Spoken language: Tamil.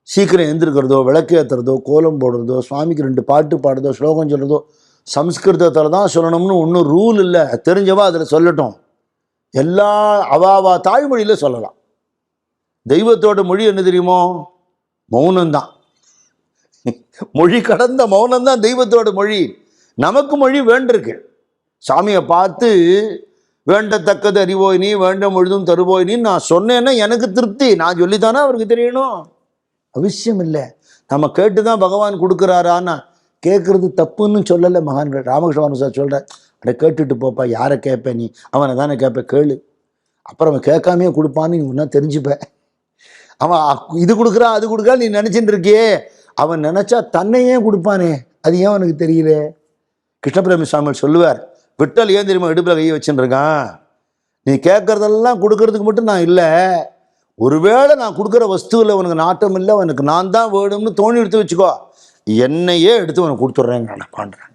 சீக்கிரம் எழுந்திருக்கிறதோ, விளக்கு ஏற்றுறதோ, கோலம் போடுறதோ, சுவாமிக்கு 2 பாட்டு பாடுறதோ, ஸ்லோகம் சொல்கிறதோ சம்ஸ்கிருதத்தில் தான் சொல்லணும்னு ஒன்றும் ரூல் இல்லை. தெரிஞ்சவா அதில் சொல்லட்டும். எல்லா அவாவா தாய்மொழியில் சொல்லலாம். தெய்வத்தோட மொழி என்ன தெரியுமோ? மௌனம்தான். மொழி கடந்த மௌனம்தான் தெய்வத்தோட மொழி. நமக்கு மொழி வேண்டிருக்கு. சாமியை பார்த்து வேண்டத்தக்கது அறிவோய் நீ, வேண்டும் முழுதும் தருவோய் நீ நான் சொன்னேன்னா எனக்கு திருப்தி. நான் சொல்லித்தானே அவருக்கு தெரியணும். அவசியம் இல்லை. நம்ம கேட்டு தான் பகவான் கொடுக்குறாரான்னா கேட்குறது தப்புன்னு சொல்லலை மகான்கள். ராமகிருஷ்ண சார் சொல்கிற, அதை கேட்டுட்டு போப்பா, யாரை கேட்பேன் நீ? அவனை தானே கேட்பேன், கேளு. அப்புறம் அவன் கேட்காமையே கொடுப்பான்னு நீ ஒன்றா தெரிஞ்சுப்பேன். அவன் இது கொடுக்குறான் அது கொடுக்குறான் நீ நினச்சிட்டு இருக்கியே, அவன் நினச்சா தன்னையே கொடுப்பானே, அது ஏன் அவனுக்கு தெரியல? கிருஷ்ணபிரேமி சுவாமி சொல்லுவார், விட்டல் ஏன் தெரியுமா இடுப்பில் கையை வச்சுட்டு இருக்கான்? நீ கேட்கறதெல்லாம் கொடுக்கறதுக்கு மட்டும் நான் இல்லை, ஒருவேளை நான் கொடுக்குற வஸ்துவில் உனக்கு நாட்டம் இல்லை, உனக்கு நான் தான் வேணும்னு தோணி எடுத்து வச்சுக்கோ, என்னையே எடுத்து உனக்கு கொடுத்துட்றேங்க நான் பண்ணுறேன்.